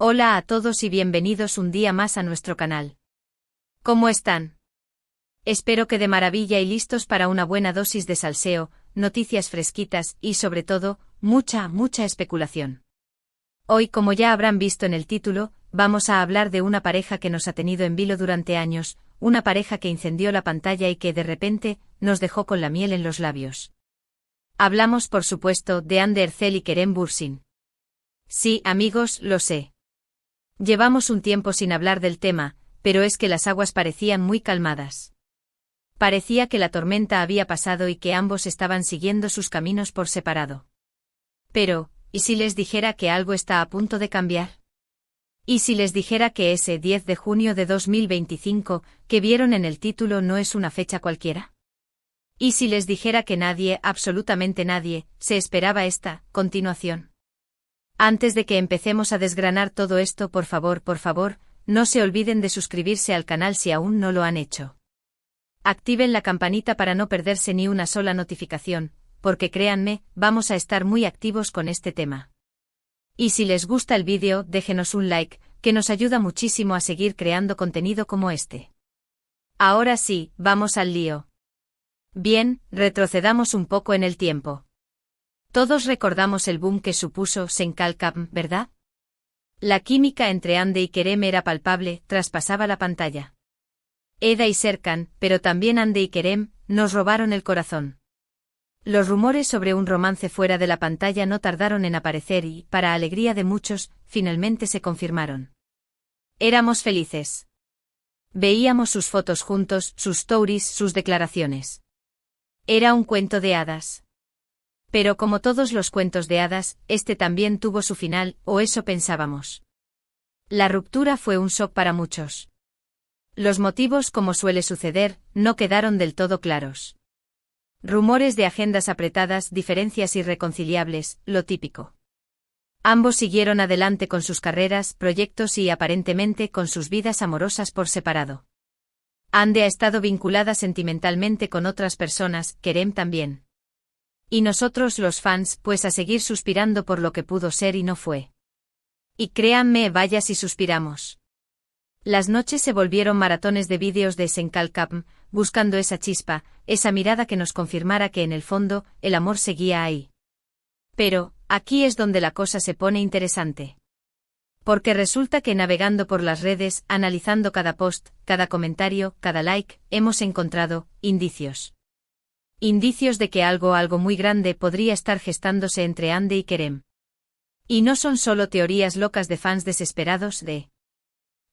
Hola a todos y bienvenidos un día más a nuestro canal. ¿Cómo están? Espero que de maravilla y listos para una buena dosis de salseo, noticias fresquitas y, sobre todo, mucha especulación. Hoy, como ya habrán visto en el título, vamos a hablar de una pareja que nos ha tenido en vilo durante años, una pareja que incendió la pantalla y que de repente nos dejó con la miel en los labios. Hablamos, por supuesto, de Hande Erçel y Kerem Bürsin. Sí, amigos, lo sé. Llevamos un tiempo sin hablar del tema, pero es que las aguas parecían muy calmadas. Parecía que la tormenta había pasado y que ambos estaban siguiendo sus caminos por separado. Pero, ¿y si les dijera que algo está a punto de cambiar? ¿Y si les dijera que ese 10 de junio de 2025, que vieron en el título, no es una fecha cualquiera? ¿Y si les dijera que nadie, absolutamente nadie, se esperaba esta continuación? Antes de que empecemos a desgranar todo esto, por favor, no se olviden de suscribirse al canal si aún no lo han hecho. Activen la campanita para no perderse ni una sola notificación, porque créanme, vamos a estar muy activos con este tema. Y si les gusta el vídeo, déjenos un like, que nos ayuda muchísimo a seguir creando contenido como este. Ahora sí, vamos al lío. Bien, retrocedamos un poco en el tiempo. Todos recordamos el boom que supuso Senkalkam, ¿verdad? La química entre Hande y Kerem era palpable, traspasaba la pantalla. Eda y Serkan, pero también Hande y Kerem, nos robaron el corazón. Los rumores sobre un romance fuera de la pantalla no tardaron en aparecer y, para alegría de muchos, finalmente se confirmaron. Éramos felices. Veíamos sus fotos juntos, sus stories, sus declaraciones. Era un cuento de hadas. Pero como todos los cuentos de hadas, este también tuvo su final, o eso pensábamos. La ruptura fue un shock para muchos. Los motivos, como suele suceder, no quedaron del todo claros. Rumores de agendas apretadas, diferencias irreconciliables, lo típico. Ambos siguieron adelante con sus carreras, proyectos y, aparentemente, con sus vidas amorosas por separado. Hande ha estado vinculada sentimentalmente con otras personas, Kerem también. Y nosotros los fans, pues a seguir suspirando por lo que pudo ser y no fue. Y créanme, vaya si suspiramos. Las noches se volvieron maratones de vídeos de Senkalkam, buscando esa chispa, esa mirada que nos confirmara que en el fondo, el amor seguía ahí. Pero, aquí es donde la cosa se pone interesante. Porque resulta que navegando por las redes, analizando cada post, cada comentario, cada like, hemos encontrado indicios. Indicios de que algo muy grande podría estar gestándose entre Hande y Kerem. Y no son solo teorías locas de fans desesperados de...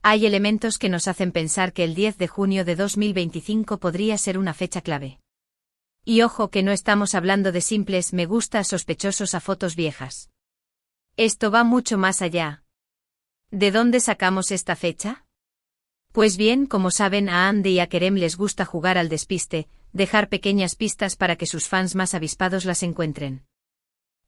Hay elementos que nos hacen pensar que el 10 de junio de 2025 podría ser una fecha clave. Y ojo que no estamos hablando de simples me gusta sospechosos a fotos viejas. Esto va mucho más allá. ¿De dónde sacamos esta fecha? Pues bien, como saben, a Hande y a Kerem les gusta jugar al despiste, dejar pequeñas pistas para que sus fans más avispados las encuentren.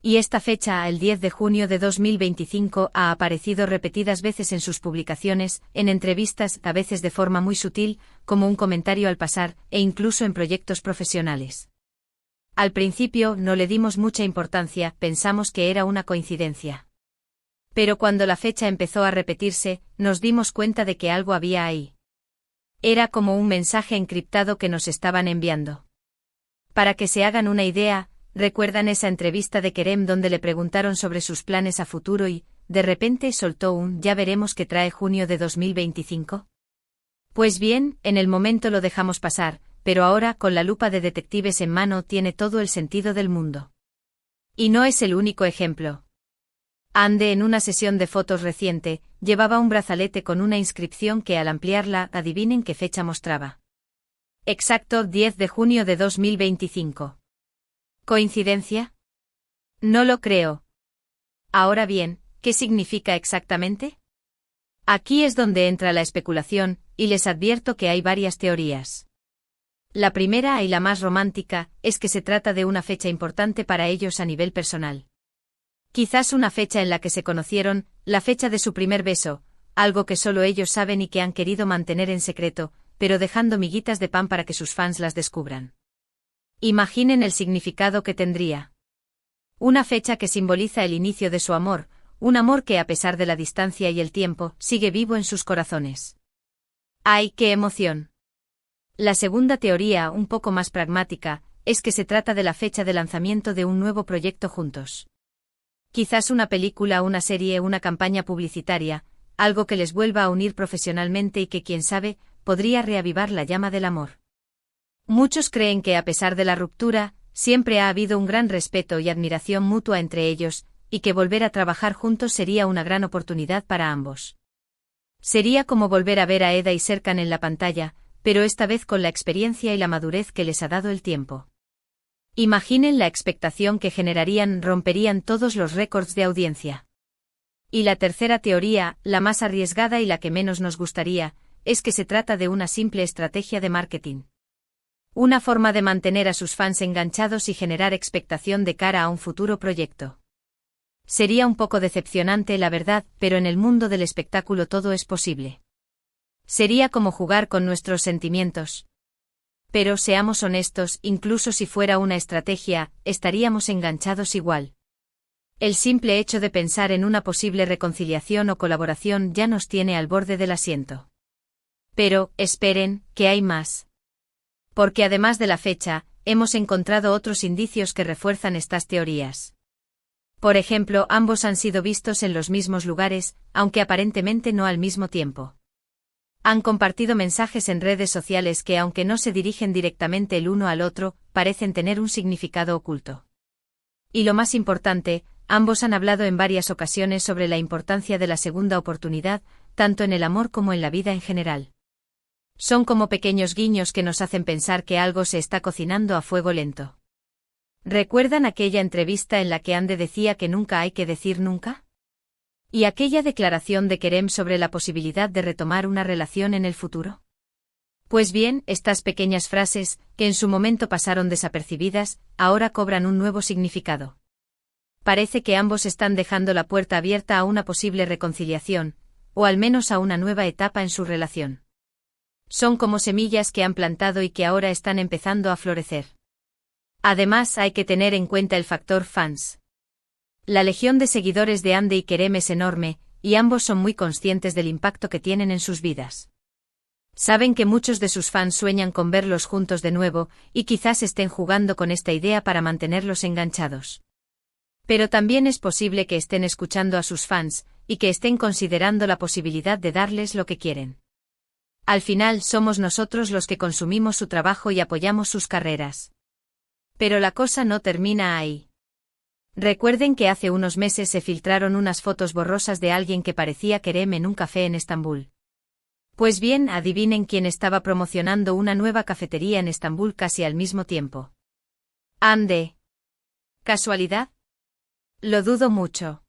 Y esta fecha, el 10 de junio de 2025, ha aparecido repetidas veces en sus publicaciones, en entrevistas, a veces de forma muy sutil, como un comentario al pasar, e incluso en proyectos profesionales. Al principio no le dimos mucha importancia, pensamos que era una coincidencia. Pero cuando la fecha empezó a repetirse, nos dimos cuenta de que algo había ahí. Era como un mensaje encriptado que nos estaban enviando. Para que se hagan una idea, ¿recuerdan esa entrevista de Kerem donde le preguntaron sobre sus planes a futuro y, de repente, soltó un «ya veremos qué trae junio de 2025»? Pues bien, en el momento lo dejamos pasar, pero ahora, con la lupa de detectives en mano, tiene todo el sentido del mundo. Y no es el único ejemplo. Hande, en una sesión de fotos reciente, llevaba un brazalete con una inscripción que al ampliarla, adivinen qué fecha mostraba. Exacto, 10 de junio de 2025. ¿Coincidencia? No lo creo. Ahora bien, ¿qué significa exactamente? Aquí es donde entra la especulación, y les advierto que hay varias teorías. La primera y la más romántica, es que se trata de una fecha importante para ellos a nivel personal. Quizás una fecha en la que se conocieron, la fecha de su primer beso, algo que solo ellos saben y que han querido mantener en secreto, pero dejando miguitas de pan para que sus fans las descubran. Imaginen el significado que tendría. Una fecha que simboliza el inicio de su amor, un amor que a pesar de la distancia y el tiempo, sigue vivo en sus corazones. ¡Ay, qué emoción! La segunda teoría, un poco más pragmática, es que se trata de la fecha de lanzamiento de un nuevo proyecto juntos. Quizás una película, una serie, una campaña publicitaria, algo que les vuelva a unir profesionalmente y que, quién sabe, podría reavivar la llama del amor. Muchos creen que a pesar de la ruptura, siempre ha habido un gran respeto y admiración mutua entre ellos, y que volver a trabajar juntos sería una gran oportunidad para ambos. Sería como volver a ver a Eda y Serkan en la pantalla, pero esta vez con la experiencia y la madurez que les ha dado el tiempo. Imaginen la expectación que generarían, romperían todos los récords de audiencia. Y la tercera teoría, la más arriesgada y la que menos nos gustaría, es que se trata de una simple estrategia de marketing. Una forma de mantener a sus fans enganchados y generar expectación de cara a un futuro proyecto. Sería un poco decepcionante, la verdad, pero en el mundo del espectáculo todo es posible. Sería como jugar con nuestros sentimientos. Pero seamos honestos, incluso si fuera una estrategia, estaríamos enganchados igual. El simple hecho de pensar en una posible reconciliación o colaboración ya nos tiene al borde del asiento. Pero, esperen, que hay más. Porque además de la fecha, hemos encontrado otros indicios que refuerzan estas teorías. Por ejemplo, ambos han sido vistos en los mismos lugares, aunque aparentemente no al mismo tiempo. Han compartido mensajes en redes sociales que, aunque no se dirigen directamente el uno al otro, parecen tener un significado oculto. Y lo más importante, ambos han hablado en varias ocasiones sobre la importancia de la segunda oportunidad, tanto en el amor como en la vida en general. Son como pequeños guiños que nos hacen pensar que algo se está cocinando a fuego lento. ¿Recuerdan aquella entrevista en la que Ande decía que nunca hay que decir nunca? ¿Y aquella declaración de Kerem sobre la posibilidad de retomar una relación en el futuro? Pues bien, estas pequeñas frases, que en su momento pasaron desapercibidas, ahora cobran un nuevo significado. Parece que ambos están dejando la puerta abierta a una posible reconciliación, o al menos a una nueva etapa en su relación. Son como semillas que han plantado y que ahora están empezando a florecer. Además, hay que tener en cuenta el factor fans. La legión de seguidores de Ande y Kerem es enorme, y ambos son muy conscientes del impacto que tienen en sus vidas. Saben que muchos de sus fans sueñan con verlos juntos de nuevo, y quizás estén jugando con esta idea para mantenerlos enganchados. Pero también es posible que estén escuchando a sus fans, y que estén considerando la posibilidad de darles lo que quieren. Al final somos nosotros los que consumimos su trabajo y apoyamos sus carreras. Pero la cosa no termina ahí. Recuerden que hace unos meses se filtraron unas fotos borrosas de alguien que parecía Kerem en un café en Estambul. Pues bien, adivinen quién estaba promocionando una nueva cafetería en Estambul casi al mismo tiempo. Ande. ¿Casualidad? Lo dudo mucho.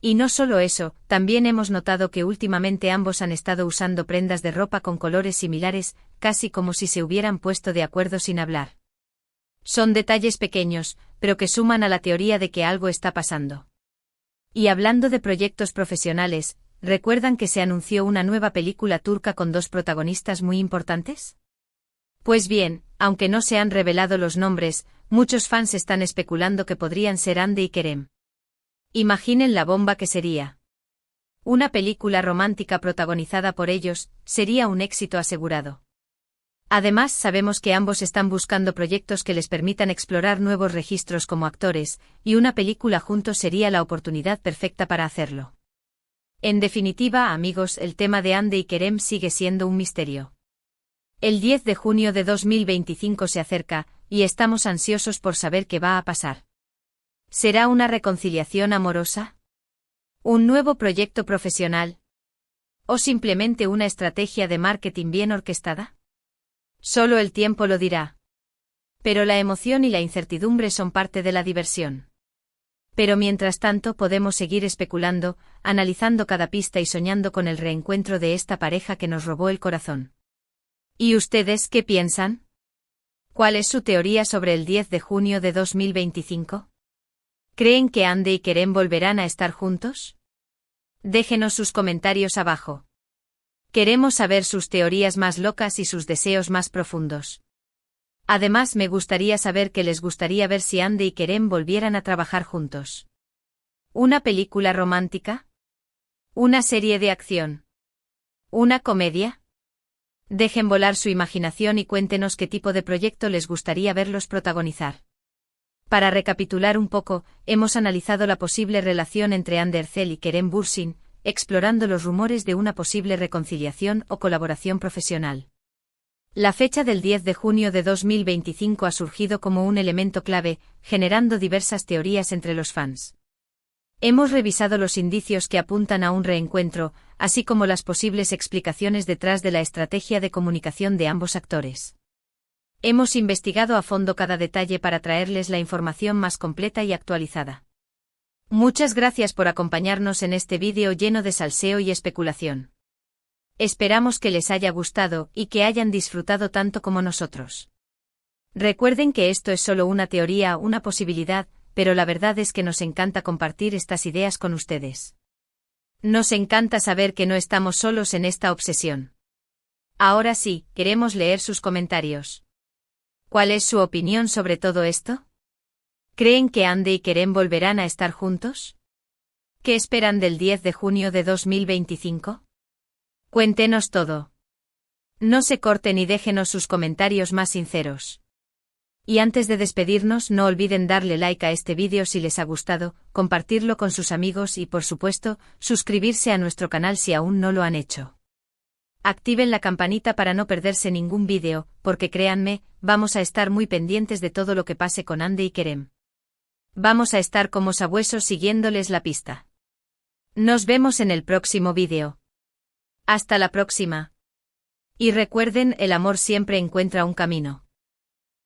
Y no solo eso, también hemos notado que últimamente ambos han estado usando prendas de ropa con colores similares, casi como si se hubieran puesto de acuerdo sin hablar. Son detalles pequeños, pero que suman a la teoría de que algo está pasando. Y hablando de proyectos profesionales, ¿recuerdan que se anunció una nueva película turca con dos protagonistas muy importantes? Pues bien, aunque no se han revelado los nombres, muchos fans están especulando que podrían ser Ande y Kerem. Imaginen la bomba que sería. Una película romántica protagonizada por ellos, sería un éxito asegurado. Además, sabemos que ambos están buscando proyectos que les permitan explorar nuevos registros como actores, y una película juntos sería la oportunidad perfecta para hacerlo. En definitiva, amigos, el tema de Ande y Kerem sigue siendo un misterio. El 10 de junio de 2025 se acerca, y estamos ansiosos por saber qué va a pasar. ¿Será una reconciliación amorosa? ¿Un nuevo proyecto profesional? ¿O simplemente una estrategia de marketing bien orquestada? Solo el tiempo lo dirá. Pero la emoción y la incertidumbre son parte de la diversión. Pero mientras tanto podemos seguir especulando, analizando cada pista y soñando con el reencuentro de esta pareja que nos robó el corazón. ¿Y ustedes qué piensan? ¿Cuál es su teoría sobre el 10 de junio de 2025? ¿Creen que Ande y Kerem volverán a estar juntos? Déjenos sus comentarios abajo. Queremos saber sus teorías más locas y sus deseos más profundos. Además, me gustaría saber qué les gustaría ver si Ande y Kerem volvieran a trabajar juntos. ¿Una película romántica? ¿Una serie de acción? ¿Una comedia? Dejen volar su imaginación y cuéntenos qué tipo de proyecto les gustaría verlos protagonizar. Para recapitular un poco, hemos analizado la posible relación entre Ander Cell y Kerem Bürsin, explorando los rumores de una posible reconciliación o colaboración profesional. La fecha del 10 de junio de 2025 ha surgido como un elemento clave, generando diversas teorías entre los fans. Hemos revisado los indicios que apuntan a un reencuentro, así como las posibles explicaciones detrás de la estrategia de comunicación de ambos actores. Hemos investigado a fondo cada detalle para traerles la información más completa y actualizada. Muchas gracias por acompañarnos en este vídeo lleno de salseo y especulación. Esperamos que les haya gustado y que hayan disfrutado tanto como nosotros. Recuerden que esto es solo una teoría, una posibilidad, pero la verdad es que nos encanta compartir estas ideas con ustedes. Nos encanta saber que no estamos solos en esta obsesión. Ahora sí, queremos leer sus comentarios. ¿Cuál es su opinión sobre todo esto? ¿Creen que Ande y Kerem volverán a estar juntos? ¿Qué esperan del 10 de junio de 2025? Cuéntenos todo. No se corten y déjenos sus comentarios más sinceros. Y antes de despedirnos, no olviden darle like a este vídeo si les ha gustado, compartirlo con sus amigos y, por supuesto, suscribirse a nuestro canal si aún no lo han hecho. Activen la campanita para no perderse ningún vídeo, porque créanme, vamos a estar muy pendientes de todo lo que pase con Ande y Kerem. Vamos a estar como sabuesos siguiéndoles la pista. Nos vemos en el próximo vídeo. Hasta la próxima. Y recuerden, el amor siempre encuentra un camino.